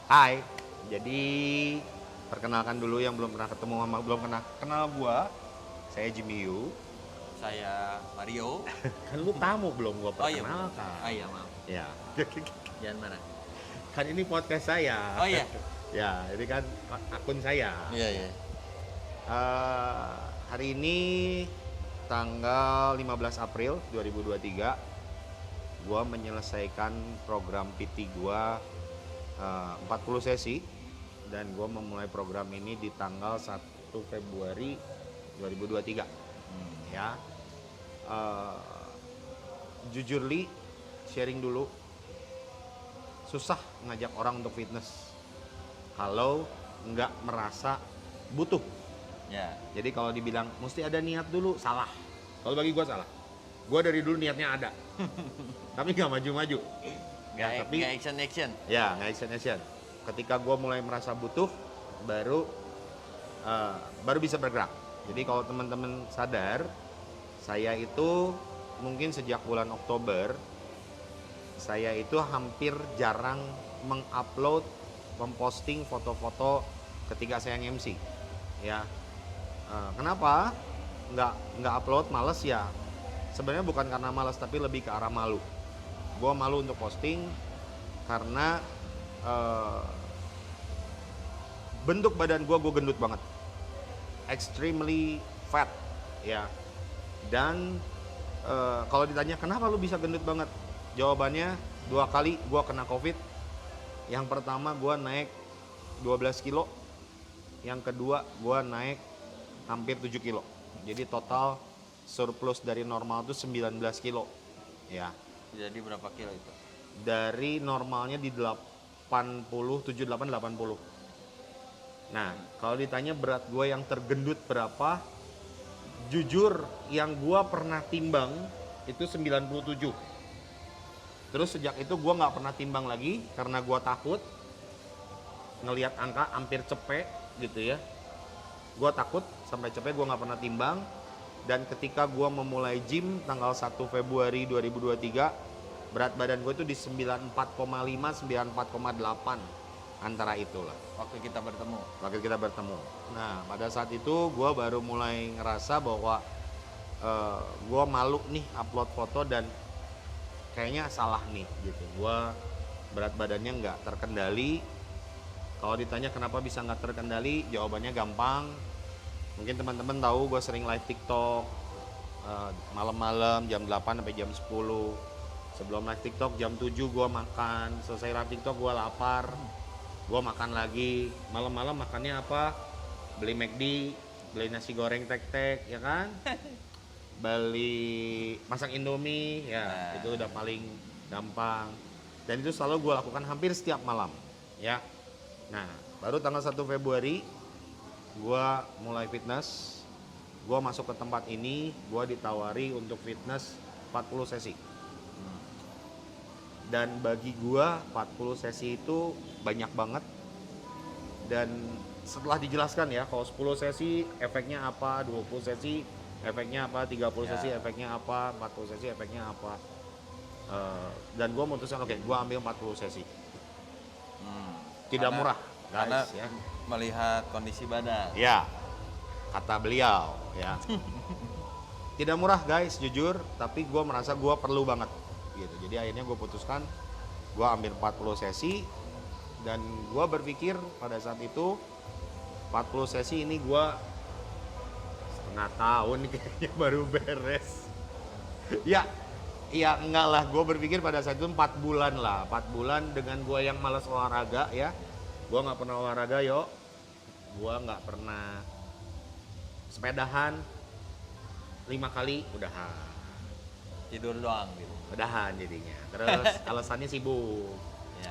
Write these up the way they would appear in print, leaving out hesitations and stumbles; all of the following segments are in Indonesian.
Hai, jadi perkenalkan dulu yang belum pernah ketemu sama belum pernah kenal gua. Saya Jimmy Yu. Saya Mario. Kan lu tamu belum gua Oh iya, benar. perkenalkan. Oh iya, maaf. Ya. Jangan marah. Kan ini podcast saya. Oh iya. Ya, ini kan akun saya. Iya, iya. Eh, hari ini tanggal 15 April 2023 gua menyelesaikan program PT gua 40 sesi dan gua memulai program ini di tanggal 1 Februari 2023. Ya. Jujur li, sharing dulu, susah ngajak orang untuk fitness kalau nggak merasa butuh. Ya. Jadi kalau dibilang mesti ada niat dulu, salah. Kalau bagi gue salah. Gue dari dulu niatnya ada, tapi nggak maju-maju. Nggak action. Ya, nggak action. Ketika gue mulai merasa butuh, baru bisa bergerak. Jadi kalau teman-teman sadar, saya itu mungkin sejak bulan Oktober, saya itu hampir jarang mengupload, memposting foto-foto ketika saya nge-MC. Ya, kenapa nggak upload? Males ya. Sebenarnya bukan karena males, tapi lebih ke arah malu. Gue malu untuk posting karena bentuk badan gue gendut banget, extremely fat, ya. Dan kalau ditanya kenapa lu bisa gendut banget, jawabannya 2 kali gue kena COVID. Yang pertama gue naik 12 kilo, yang kedua gue naik hampir 7 kilo. Jadi total surplus dari normal itu 19 kilo. Ya. Jadi berapa kilo itu? Dari normalnya di 80, 78, 80. Nah, kalau ditanya berat gue yang tergendut berapa, jujur yang gue pernah timbang itu 97. Terus sejak itu gue nggak pernah timbang lagi karena gue takut ngelihat angka hampir cepet gitu ya. Gue takut sampai cepet, gue nggak pernah timbang. Dan ketika gue memulai gym tanggal 1 Februari 2023, berat badan gue itu di 94,5, 94,8 antara itulah. Waktu kita bertemu. Nah, pada saat itu gue baru mulai ngerasa bahwa gue malu nih upload foto dan kayaknya salah nih gitu. Gue berat badannya nggak terkendali. Kalau ditanya kenapa bisa nggak terkendali, jawabannya gampang. Mungkin teman-teman tahu gue sering live TikTok malam-malam jam 8 sampai jam 10. Sebelum live TikTok jam 7 gue makan. Selesai live TikTok gue lapar, gue makan lagi. Malam-malam makannya apa? Beli McD, beli nasi goreng tek-tek, ya kan? Beli masak Indomie, ya itu udah paling gampang. Dan itu selalu gue lakukan hampir setiap malam, ya. Nah, baru tanggal 1 Februari gue mulai fitness. Gue masuk ke tempat ini, gue ditawari untuk fitness 40 sesi. Dan bagi gue 40 sesi itu banyak banget. Dan setelah dijelaskan ya, kalau 10 sesi efeknya apa, 20 sesi efeknya apa, 30 sesi efeknya apa, 40 sesi efeknya apa. Dan gue memutuskan oke, gue ambil 40 sesi. Tidak murah, guys, karena ya. melihat kondisi badan. Ya, kata beliau, ya. Tidak murah guys, jujur, tapi gue merasa gue perlu banget gitu. Jadi akhirnya gue putuskan gue ambil 40 sesi. Dan gue berpikir pada saat itu 40 sesi ini gue setengah tahun kayaknya baru beres. Ya enggak lah, gue berpikir pada saat itu 4 bulan lah. 4 bulan dengan gue yang malas olahraga ya. Gue gak pernah olahraga yo. Gue gak pernah sepedahan 5 kali udahan. Tidur doang gitu. Udahan jadinya. Terus alasannya sibuk. Ya.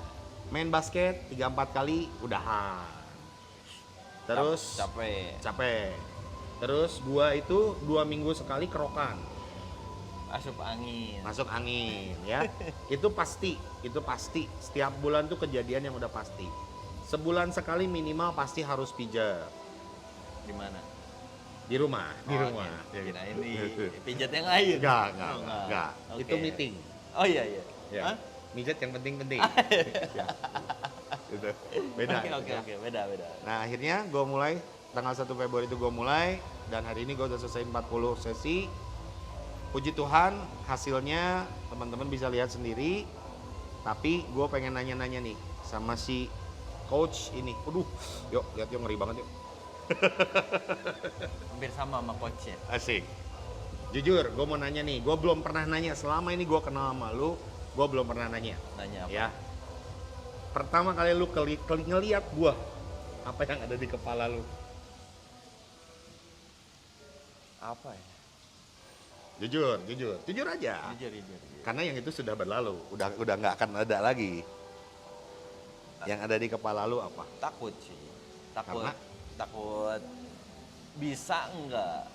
Main basket 3-4 kali udahan. Terus capek. Terus gua itu 2 minggu sekali kerokan. Masuk angin ya. Itu pasti. Setiap bulan tuh kejadian yang udah pasti. Sebulan sekali minimal pasti harus pijat. Di mana? Di rumah. Kira ini pijat yang lain. Enggak. Okay. Itu meeting. Oh iya. Ya. Mijat yang penting-penting. Ya. Gitu. Beda. Oke, oke, ya. oke, beda, beda. Nah akhirnya gue mulai tanggal 1 Februari itu gue mulai dan hari ini gue udah selesai 40 sesi. Puji Tuhan hasilnya teman-teman bisa lihat sendiri. Tapi gue pengen nanya-nanya nih sama si coach ini. Aduh, yuk lihat yuk, ngeri banget yuk. Hampir sama coach ya. Asik. Jujur, gue mau nanya nih. Gue belum pernah nanya selama ini gue kenal sama lu. Gue belum pernah nanya. Nanya apa? Ya. Pertama kali lu ngeliat gue, apa yang ada di kepala lu? Apa ya? Jujur aja. Jujur, jujur. Karena yang itu sudah berlalu, udah nggak akan ada lagi. Yang ada di kepala lu apa? Takut sih. Karena? Takut bisa enggak,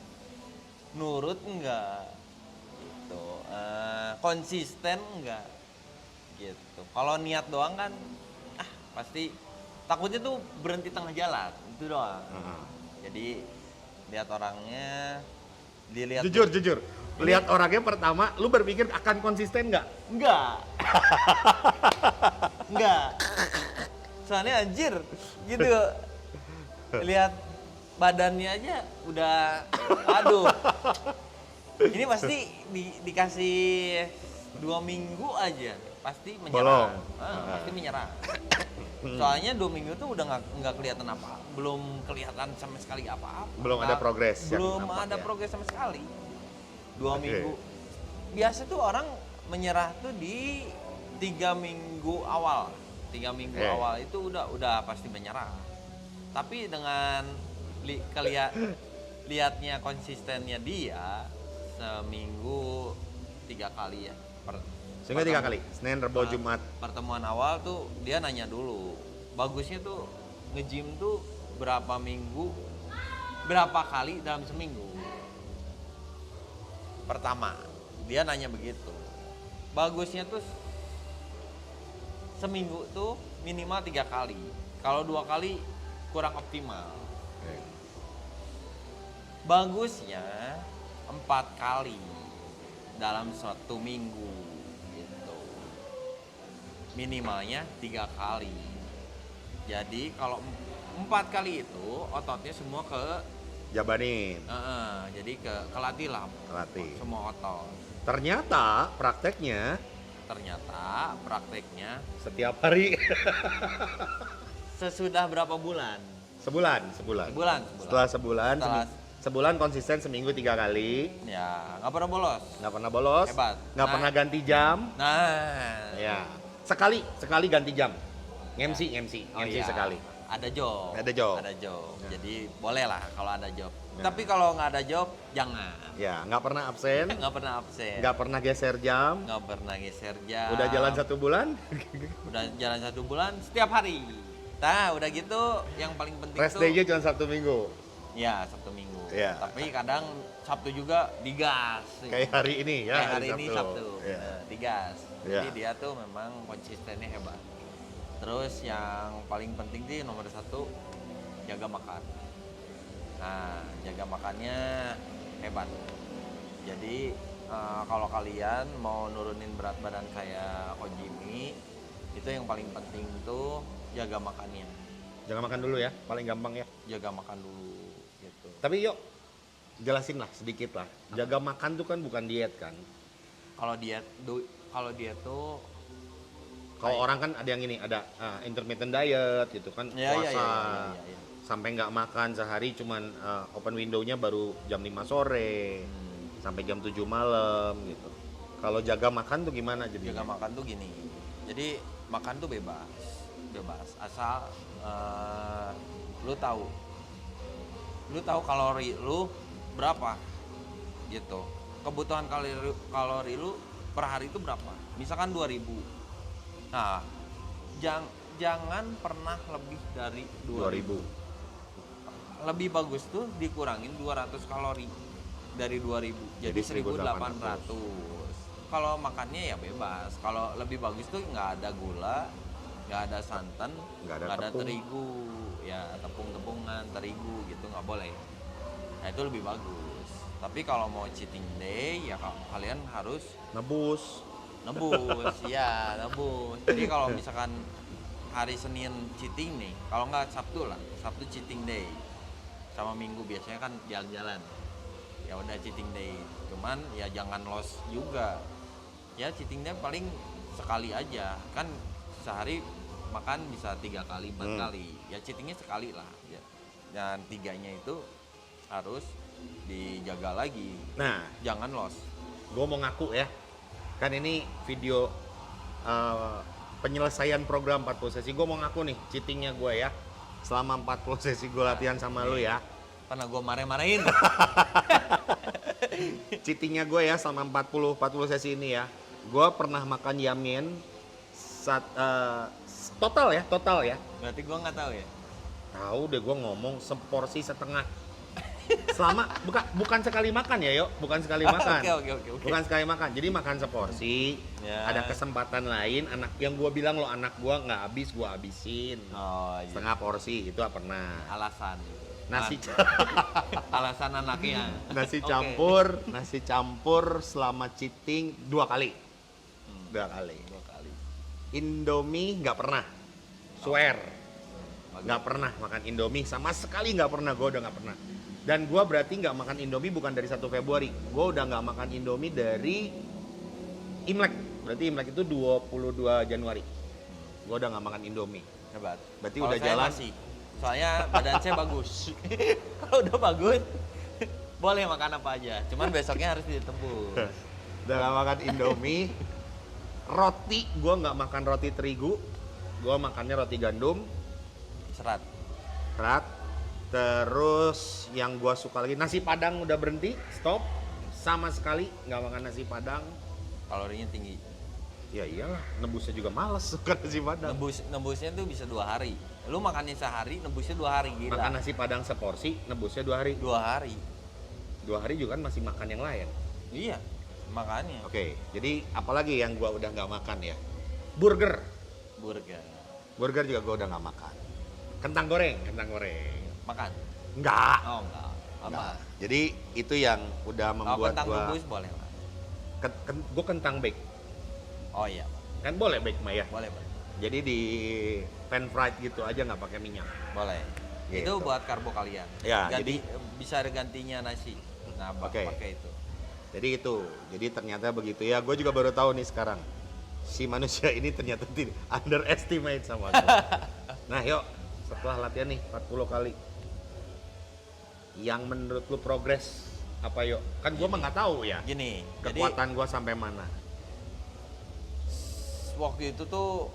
nurut enggak, gitu. Konsisten enggak, gitu. Kalau niat doang kan, pasti takutnya tuh berhenti tengah jalan, itu doang. Jadi lihat orangnya, dilihat. Jujur. Lihat orangnya pertama, lu berpikir akan konsisten nggak? Enggak. Enggak. Soalnya anjir, gitu. Lihat badannya aja udah, aduh. Ini pasti dikasih 2 minggu aja, pasti menyerah. Bolong. Pasti menyerah. Soalnya 2 minggu tuh udah nggak kelihatan apa, belum kelihatan sama sekali apa-apa. Belum ada progres yang Belum nampak ada ya? progres sama sekali. 2 Oke. minggu. Biasa tuh orang menyerah tuh di 3 minggu awal. 3 minggu awal itu udah pasti menyerah. Tapi dengan lihatnya konsistennya dia seminggu 3 kali ya. Sehingga 3 kali, Senin, Rebo, Jumat. Pertemuan awal tuh dia nanya dulu. Bagusnya tuh nge-gym tuh berapa kali dalam seminggu. Pertama, dia nanya begitu. Bagusnya tuh seminggu tuh minimal 3 kali. Kalau 2 kali kurang optimal. Bagusnya 4 kali dalam suatu minggu gitu. Minimalnya 3 kali. Jadi kalau 4 kali itu ototnya semua Jabanin, jadi kelatih lah latih. semua otot. Ternyata prakteknya setiap hari. Sesudah berapa bulan? Sebulan. Setelah sebulan konsisten seminggu 3 kali. Ya, nggak pernah bolos. Hebat. Nggak pernah ganti jam. Nah, Ya, sekali ganti jam. MC iya. sekali. Ada job. Ada job. Ya. Jadi boleh lah kalau ada job. Nah. Tapi kalau nggak ada job, jangan. Ya, nggak pernah absen, Nggak pernah absen. nggak pernah geser jam. Nggak pernah geser jam. Udah jalan 1 bulan. Udah jalan 1 bulan setiap hari. Nah, udah gitu yang paling penting Rest tuh. day-nya cuma Sabtu Minggu. Ya, Sabtu Minggu. Iya. Tapi kadang Sabtu juga digas. Kayak hari ini ya. Kayak hari ini Sabtu. Ya. Digas. Iya. Jadi dia tuh memang konsistennya hebat. Terus yang paling penting sih nomor 1, jaga makan. Nah, jaga makannya hebat. Jadi kalau kalian mau nurunin berat badan kayak Coach Jimmy, itu yang paling penting tuh jaga makannya. Jaga makan dulu ya, paling gampang ya. Jaga makan dulu gitu. Tapi yuk, jelasin lah sedikit lah. Jaga makan tuh kan bukan diet kan. Kalau diet tuh Kalau orang kan ada yang ini, ada intermittent diet gitu kan, Ya, puasa. ya. Sampai nggak makan sehari cuman open window-nya baru jam 5 sore. Sampai jam 7 malam gitu. Kalau jaga makan tuh gimana jadinya? Jaga makan tuh gini. Jadi makan tuh bebas. Asal lu tahu kalori lu berapa gitu. Kebutuhan kalori lu per hari itu berapa? Misalkan 2000. Nah, jangan pernah lebih dari 2000. Lebih bagus tuh dikurangin 200 kalori dari 2000. Jadi 1800. Kalau makannya ya bebas. Kalau lebih bagus tuh nggak ada gula, nggak ada santan, Nggak ada tepung. terigu, ya tepung-tepungan, terigu gitu nggak boleh. Nah itu lebih bagus. Tapi kalau mau cheating day ya kalian harus Nebus. nebus. Jadi kalau misalkan hari Senin cheating nih, kalau nggak Sabtu lah, Sabtu cheating day, sama Minggu biasanya kan jalan-jalan. Ya udah cheating day, cuman ya jangan loss juga. Ya cheating day paling sekali aja, kan sehari makan bisa 3 kali, 4 kali. Ya cheatingnya sekali lah. Ya. Dan 3-nya itu harus dijaga lagi. Nah, Jangan loss. gue mau ngaku ya, kan ini video penyelesaian program 40 sesi. Gue mau ngaku nih cheatingnya gue ya, selama 40 sesi gue latihan sama lu ya. Pernah gue marah-marahin. Cheatingnya gue ya selama 40 sesi ini ya, gue pernah makan yamen total ya. Berarti gue nggak tahu ya. Tahu deh, gue ngomong seporsi setengah. Selama bukan sekali makan ya, Yok. Bukan sekali makan. Oke. Bukan sekali makan. Jadi makan seporsi. Ya. Ada kesempatan lain, anak yang gue bilang lo anak gue nggak habis, gue habisin. Oh, iya. Setengah porsi itu pernah. Alasan. Nasi Alasan anaknya. nasi Oke. campur selama cheating 2 kali. 2 kali. 2 kali. Indomie nggak pernah. Swear. Bagus. Nggak pernah makan Indomie, sama sekali nggak pernah. Gue udah nggak pernah. Dan gue berarti nggak makan Indomie bukan dari 1 Februari. Gue udah nggak makan Indomie dari Imlek. Berarti Imlek itu 22 Januari. Gue udah nggak makan Indomie. Hebat. Berarti Kalau udah saya jalan. masih. Soalnya badan saya bagus. Kalau udah bagus, boleh makan apa aja. Cuman besoknya harus ditebus. Udah nggak makan Indomie. Roti, gue nggak makan roti terigu. Gue makannya roti gandum. Serat. Rat. Terus yang gue suka lagi, nasi padang udah berhenti, stop. Sama sekali nggak makan nasi padang. Kalorinya tinggi. Ya iyalah, nebusnya juga males suka nasi padang. Nembusnya tuh bisa 2 hari. Lu makannya sehari, nembusnya 2 hari, gila. Makan nasi padang seporsi, nebusnya 2 hari. 2 hari. 2 hari juga kan masih makan yang lain. Iya, makanya. Oke, jadi apalagi yang gua udah nggak makan ya? Burger. Burger. Burger juga gua udah nggak makan. Kentang goreng. Makan? Enggak. Oh, enggak. Apa? Enggak. Jadi itu yang udah membuat Kentang gua rebus boleh lah. gua kentang bake. Oh iya, Kan boleh bake mah ya. boleh, Bang. Jadi di pan fried gitu aja nggak pakai minyak. Boleh. Gitu. Itu buat karbo kalian. Ya, bisa ada gantinya nasi. Nah, Oke. pakai itu. Jadi itu. Jadi ternyata begitu ya. Gue juga baru tahu nih sekarang. Si manusia ini ternyata tidak underestimate sama gue. Nah, yuk setelah latihan nih 40 kali. Yang menurut lu progres apa yuk? Kan gue mah nggak tahu ya. Gini, jadi Kekuatan gue sampai mana? waktu itu tuh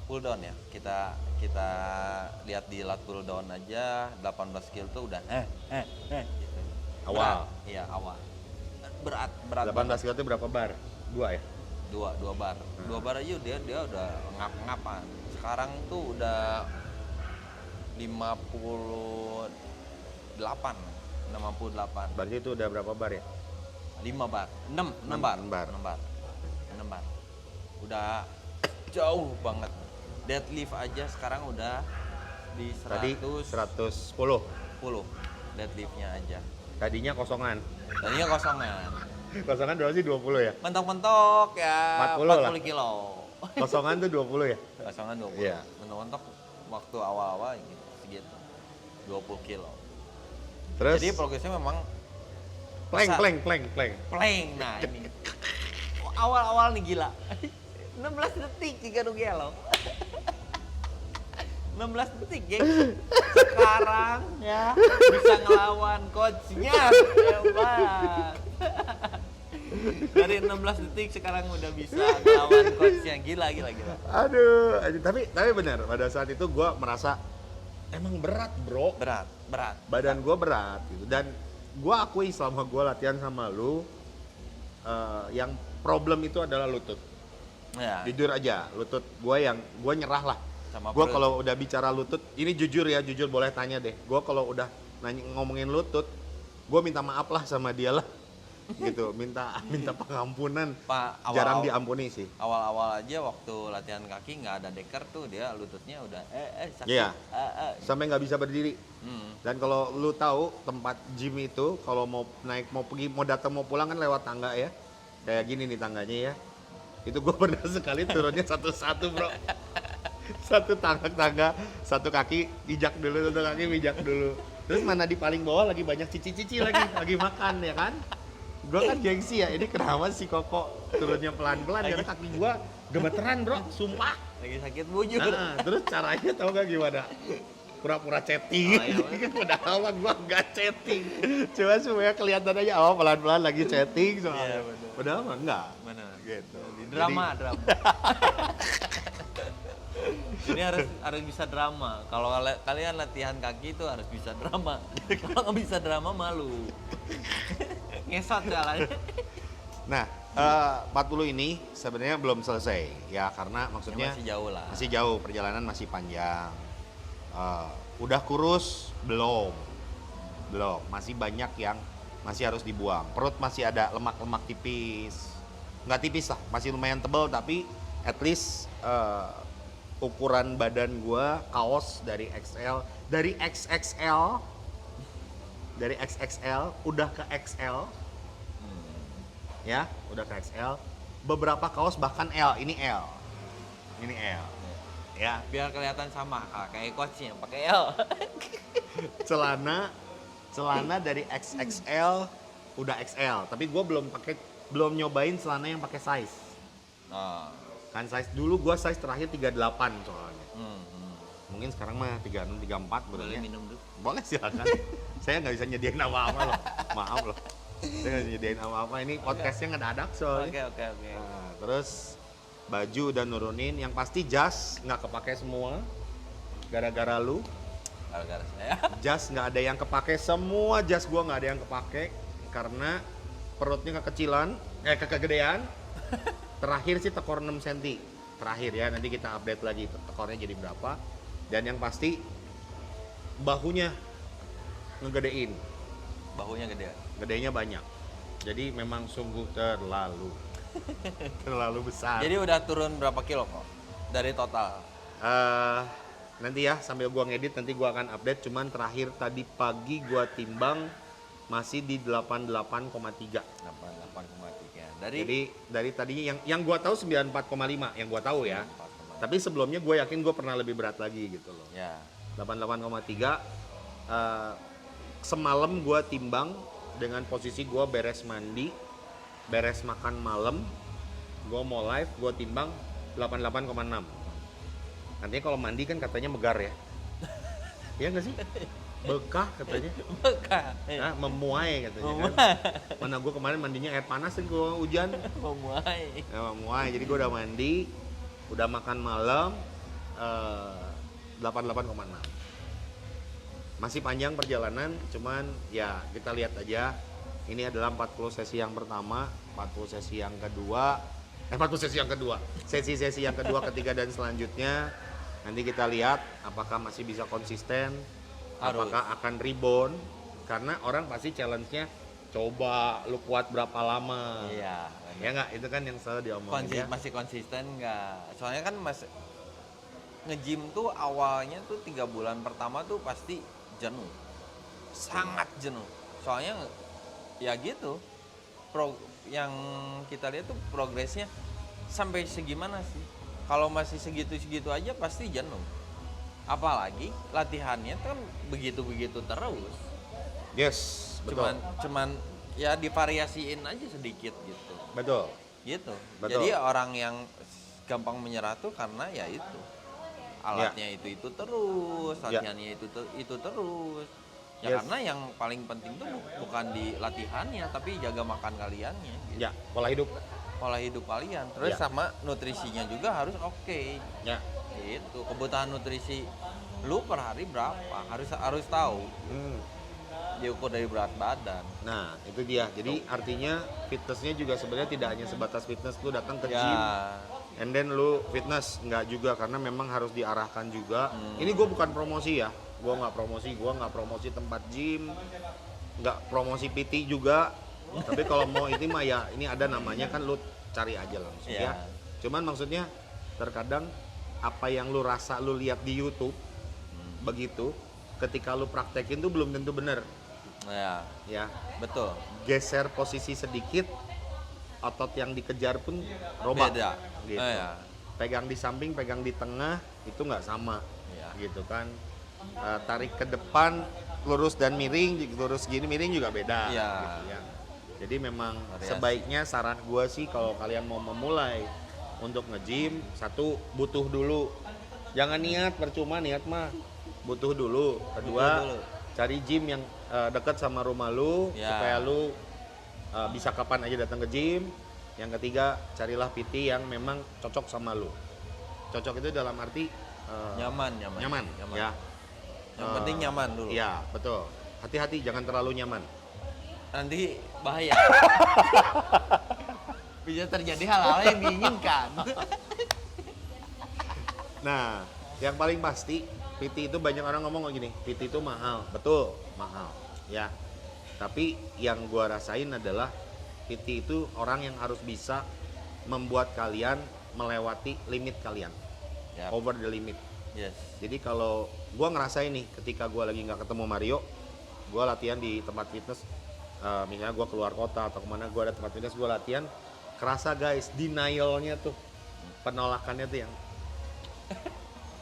pull down ya. Kita lihat di lat pull down aja 18 skill tuh udah gitu. Awal. Berat. Iya, awal. Berat 18 kilo itu berapa bar? 2 ya? dua bar. 2 bar aja dia udah ngap-ngapan. Sekarang tuh udah 58. Berarti itu udah berapa bar ya? 5 bar. 6 Enam bar. Udah jauh banget. Deadlift aja sekarang udah di 110 Tadi 110. deadliftnya aja. Tadinya kosongan. Tadinya kosongan. Kosongan berapa sih? 20 ya? Mentok-mentok ya 40 lah. 40 kilo. Kosongan tuh 20 ya? Kosongan 20. Iya. Mentok-mentok waktu awal-awal gitu, segitu. 20 kilo. Terus Jadi progresnya memang plank. plank. Nah ini awal-awal nih gila. 16 detik jika nu gelo. 16 detik, geng. Sekarang ya bisa ngelawan coachnya. Hebat. Dari 16 detik sekarang udah bisa ngelawan coachnya. Gila. Aduh, tapi benar pada saat itu gue merasa emang berat bro. Berat. Badan gue berat gitu. Dan gue akui selama gue latihan sama lu, yang problem itu adalah lutut. Ya, Jujur aja, lutut gue gue nyerah lah. sama Gue perut. kalau udah bicara lutut, ini jujur boleh tanya deh. Gue kalau udah ngomongin lutut, gue minta maaf lah sama dia lah. Gitu, minta pengampunan. Pak, Jarang diampuni sih. Awal-awal aja waktu latihan kaki nggak ada deker tuh dia lututnya udah sakit. Iya. Sampai nggak bisa berdiri. Hmm. Dan kalau lu tahu tempat gym itu kalau mau naik mau pergi mau datang mau pulang kan lewat tangga ya. Kayak gini nih tangganya ya. Itu gue pernah sekali turunnya satu-satu bro. Satu tangga, satu kaki injak dulu, satu kaki injak dulu. Terus mana di paling bawah lagi banyak cici-cici lagi makan ya kan. Gue kan gengsi ya, ini kenapa si Koko turunnya pelan-pelan karena kaki gue gemeteran bro, sumpah. Lagi sakit bujur. Nah, terus caranya tau gak gimana? Pura-pura chatting, padahal mah gua nggak chatting, cuma semuanya kelihatan aja, oh pelan-pelan lagi chatting soalnya. Iya, bener. Padahal mah enggak. Mana? Gitu. Drama. Ini harus bisa drama. Kalau kalian latihan kaki itu harus bisa drama. Kalau nggak bisa drama malu. Ngesot jalannya. Nah, 40 ini sebenarnya belum selesai ya karena maksudnya Ya, masih jauh lah. masih jauh, perjalanan masih panjang. Udah kurus belum, masih banyak yang masih harus dibuang. Perut masih ada lemak-lemak tipis, nggak tipis lah, masih lumayan tebal tapi at least ukuran badan gua kaos dari XXL udah ke XL. Ya, udah ke XL. Beberapa kaos bahkan L, ini L. Ya, Biar kelihatan sama kayak coachnya pakai L. celana dari XXL udah XL, tapi gue belum nyobain celana yang pakai size. Oh. Kan size dulu gue size terakhir 38 soalnya. Mungkin sekarang mah 36 34 Boleh berarti. minum dulu. Boleh silakan. Saya nggak bisa nyediain apa-apa loh. Maaf loh. Saya nggak bisa nyediain apa-apa. Ini podcastnya ngedadak soalnya. Oke. Nah, terus baju udah nurunin, yang pasti jas nggak kepake semua gara-gara lu. Gara-gara saya. Jas nggak ada yang kepake, semua jas gua nggak ada yang kepake karena perutnya kegedean. Terakhir sih tekor 6 cm terakhir ya, nanti kita update lagi tekornya jadi berapa. Dan yang pasti bahunya ngegedein, Bahunya gede. gedenya banyak, jadi memang sungguh terlalu besar. Jadi udah turun berapa kilo kok dari total? Nanti ya sambil gua ngedit nanti gua akan update. Cuman terakhir tadi pagi gua timbang masih di 88,3. 88,3. Dari tadinya yang gua tahu 94,5 yang gua tahu ya. Tapi sebelumnya gue yakin gue pernah lebih berat lagi gitu loh. Ya. 88,3. Semalam gue timbang dengan posisi gue beres mandi, beres makan malam, gue mau live, gue timbang 88,6. Nantinya kalau mandi kan katanya megar ya. Iya nggak sih? Bekah katanya. Bekah. Nah, memuai katanya kan. Mana gue kemarin mandinya air panas sih, gue hujan. Memuai. Ya, memuai. Jadi gue udah mandi, udah makan malam, 88,6. Masih panjang perjalanan, cuman ya kita lihat aja. Ini adalah 40 sesi yang pertama, 40 sesi yang kedua, sesi-sesi yang kedua, ketiga dan selanjutnya. Nanti kita lihat apakah masih bisa konsisten, apakah akan rebound. Karena orang pasti challenge-nya coba lu kuat berapa lama. Iya. Ya nggak, itu kan yang selalu diomongin ya. Masih konsisten nggak? Soalnya kan nge-gym tuh awalnya tuh 3 bulan pertama tuh pasti jenuh, sangat jenuh. Soalnya ya gitu, yang kita lihat tuh progresnya sampai segimana sih? Kalau masih segitu-segitu aja pasti jenuh. Apalagi latihannya kan begitu-begitu terus. Yes, betul. Cuman ya divariasiin aja sedikit gitu. Betul. Gitu. Betul. Jadi orang yang gampang menyerah tuh karena ya itu alatnya itu terus, latihannya itu terus. Ya Yes. karena yang paling penting tuh bukan di latihannya tapi jaga makan kaliannya. Gitu. Ya, pola hidup. Pola hidup kalian. Terus Ya. sama nutrisinya juga harus oke. Ya. Itu kebutuhan nutrisi lu per hari berapa? Harus tahu. Diukur dari berat badan. Nah, itu dia. Jadi artinya fitnessnya juga sebenarnya tidak hanya sebatas fitness lu datang ke Ya. gym and then lu fitness, nggak juga, karena memang harus diarahkan juga. Ini gue bukan promosi ya, gue nggak promosi tempat gym, nggak promosi PT juga. Tapi kalau mau ini mah ya ini ada namanya, kan lu cari aja langsung ya. Cuman maksudnya terkadang apa yang lu rasa lu lihat di YouTube begitu, ketika lu praktekin tuh belum tentu bener. Ya, Ya, betul. geser posisi sedikit otot yang dikejar pun robak. Beda. Gitu. Ya. Pegang di samping, pegang di tengah itu nggak sama, Iya. gitu kan. Tarik ke depan, lurus dan miring, lurus gini miring juga beda. Iya. Gitu ya. Jadi memang Variasi. sebaiknya saran gua sih kalau kalian mau memulai untuk nge-gym, satu butuh dulu. Jangan niat percuma niat mah. Butuh dulu. Kedua, Butuh dulu. cari gym yang dekat sama rumah lu Ya. supaya lu bisa kapan aja datang ke gym. Yang ketiga, carilah PT yang memang cocok sama lu. Cocok itu dalam arti Nyaman. nyaman. Ya. Yang penting nyaman dulu. Iya, betul. Hati-hati jangan terlalu nyaman. Nanti bahaya. Bisa terjadi hal-hal yang diinginkan. Nah, yang paling pasti PT itu banyak orang ngomong gini, PT itu mahal. Betul, mahal. Ya. Tapi yang gua rasain adalah PT itu orang yang harus bisa membuat kalian melewati limit kalian. Yap. Over the limit. Yes. Jadi kalau gua ngerasain nih ketika gua lagi nggak ketemu Mario, gua latihan di tempat fitness, misalnya gua keluar kota atau kemana gua ada tempat fitness gua latihan, kerasa guys denialnya tuh, penolakannya tuh yang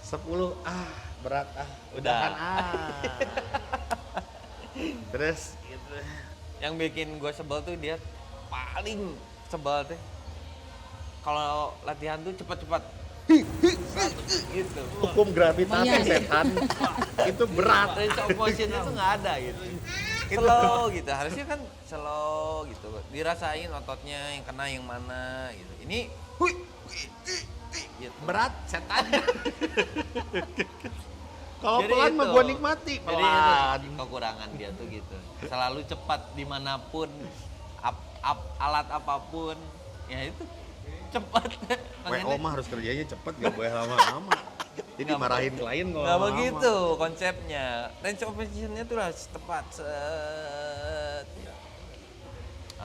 10 berat udahan terus gitu. Yang bikin gue sebel tuh dia paling sebel teh kalau latihan tuh cepat-cepat gitu. Hukum gravitasi Lumayan. setan itu berat. Range of motion itu nggak ada gitu. Slow gitu, harusnya kan slow gitu. Dirasain ototnya yang kena yang mana gitu. Ini gitu. Berat setan. Kalau Jadi pelan mah itu. gua nikmati Jadi pelan. itu kekurangan dia tuh gitu. Selalu cepat dimanapun, alat apapun, ya itu cepat. WO mah harus kerjanya cepet, gak boleh lama-lama. Jadi Nggak marahin klien kalau nggak lama-lama. begitu konsepnya. Range of motion-nya tuh harus tepat. Set.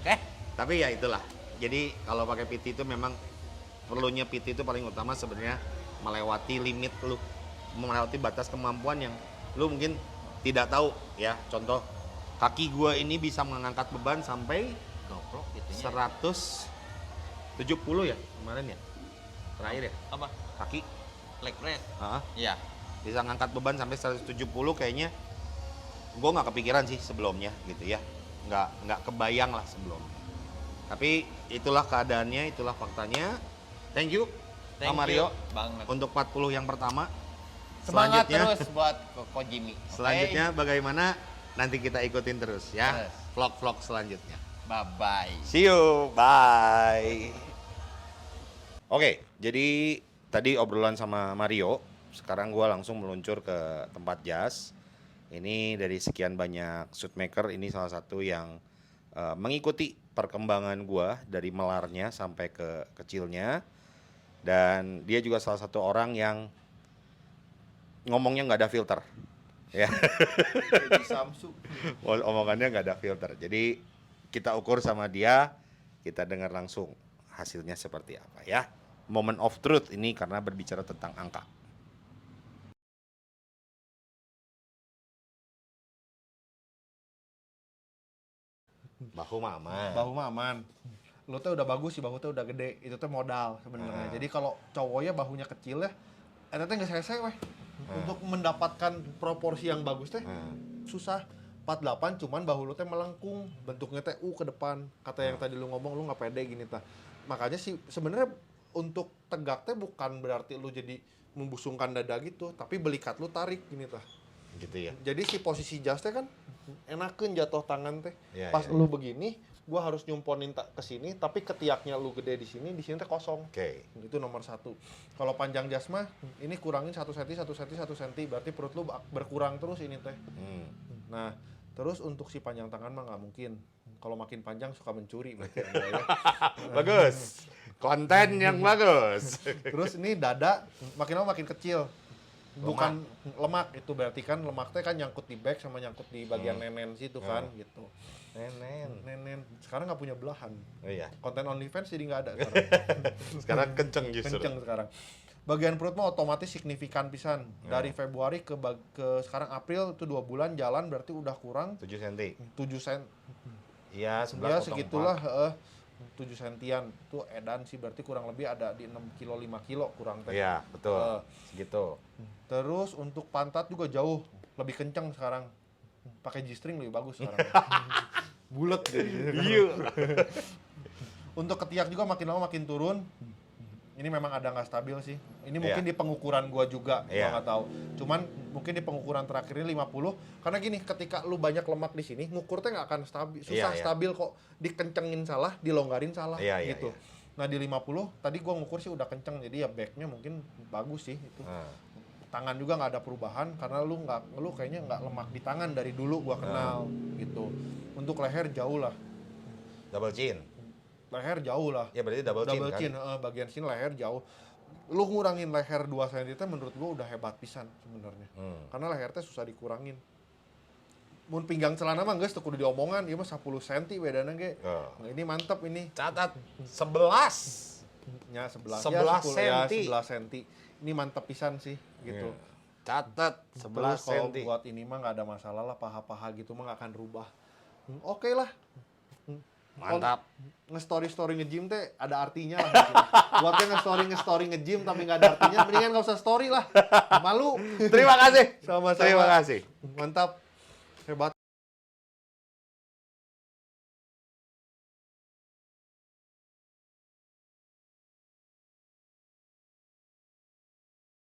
Oke. Tapi ya itulah. Jadi kalau pakai PT itu memang perlunya PT itu paling utama sebenarnya melewati limit lu, melewati batas kemampuan yang lu mungkin tidak tahu ya. Contoh kaki gua ini bisa mengangkat beban sampai Goblok gitu 170 ya kemarin ya. Terakhir ya. Apa? Kaki Leg press. Iya. bisa ngangkat beban sampai 170 kayaknya. Gua nggak kepikiran sih sebelumnya gitu ya. Nggak kebayang lah sebelumnya. Tapi itulah keadaannya, itulah faktanya. Thank you, Thank Pak Mario, you banget. untuk 40 yang pertama. Semangat Selanjutnya, terus buat Koko Jimmy. Oke? selanjutnya bagaimana? Nanti kita ikutin terus ya, Yes. vlog-vlog selanjutnya. Bye-bye. See you, bye. Oke, jadi tadi obrolan sama Mario. Sekarang gua langsung meluncur ke tempat jas. Ini dari sekian banyak shootmaker, ini salah satu yang mengikuti perkembangan gua dari melarnya sampai ke kecilnya. Dan dia juga salah satu orang yang ngomongnya nggak ada filter. Ya. Di Samsung. Omongannya nggak ada filter. Jadi kita ukur sama dia, kita dengar langsung hasilnya seperti apa ya. Moment of truth ini karena berbicara tentang angka. Bahu mama. Bahu mah aman. Lu tuh udah bagus sih, bahu tuh udah gede. Itu tuh modal sebenarnya. Jadi kalau cowoknya bahunya kecil ya, eta teh geus hese weh. Untuk mendapatkan proporsi yang bagus teh susah. 48 cuman bahu lu teh melengkung, bentuknya teh ke depan. Kata yang tadi lu ngomong lu nggak pede gini tah. Makanya sih sebenarnya untuk tegak teh bukan berarti lu jadi membusungkan dada gitu, tapi belikat lu tarik gini tah. Gitu ya. Jadi si posisi jas teh kan enakeun jatuh tangan teh. Iya, Pas iya. lu begini, gua harus nyumponin ke sini, tapi ketiaknya lu gede di sini teh kosong. Oke. Itu nomor 1. Kalau panjang jas mah, ini kurangin 1 cm, 1 cm, 1 cm, berarti perut lu berkurang terus ini teh. Nah, terus untuk si panjang tangan mah nggak mungkin. Kalau makin panjang suka mencuri berarti ada ya. Bagus. Konten yang bagus. Terus ini dada makin lama makin kecil. Bukan lemak itu berarti kan lemak teh kan nyangkut di back sama nyangkut di bagian nenen situ kan gitu. Nenen. Sekarang nggak punya belahan. Oh iya. Konten OnlyFans jadi nggak ada sekarang. Sekarang kenceng justru. Kenceng sekarang. Bagian perut mah otomatis signifikan pisan. Dari Februari ke sekarang April itu 2 bulan jalan berarti udah kurang 7 cm. 7 sen. Iya, Ya segitulah, 7 sentian. Itu edan sih, berarti kurang lebih ada di 6 kilo, 5 kilo kurang teh. Iya, betul. Segitu. Terus untuk pantat juga jauh lebih kencang sekarang. Pakai G-string lebih bagus sekarang. Bulet jadi. Iya. Untuk ketiak juga makin lama makin turun. Ini memang ada nggak stabil sih. Ini mungkin di pengukuran gua juga, gua nggak tahu. Cuman mungkin di pengukuran terakhir ini 50. Karena gini, ketika lu banyak lemak di sini, ngukurnya nggak akan stabil. Susah stabil kok. Dikencengin salah, dilonggarin salah gitu. Nah di 50, tadi gua ngukur sih udah kenceng. Jadi ya backnya mungkin bagus sih itu. Tangan juga nggak ada perubahan karena lu kayaknya nggak lemak di tangan dari dulu gua kenal gitu. Untuk leher jauh lah. Double chin. Leher jauh lah. Ya berarti double chin kan? Bagian sini leher jauh. Lu ngurangin leher 2 cm menurut gua udah hebat pisan sebenarnya. Karena leher teh susah dikurangin. Mun pinggang celana mah geus teu kudu diomongan, ieu mah 10 cm bedana ge. Nah, ini mantep ini. Catat 11. Ya 11 11 ya, 10, senti. ya 11 cm. Ini mantep pisan sih gitu. Catat 11 Terus kalau cm. buat ini mah nggak ada masalah lah, paha-paha gitu mah nggak akan rubah. Oke lah. Mantap. Nge-story nge-gym teh ada artinya lah. Gitu. Buatnya nge-story nge-gym tapi nggak ada artinya, mendingan nggak usah story lah. Malu. Terima kasih. Sama-sama. Terima kasih. Mantap. Hebat.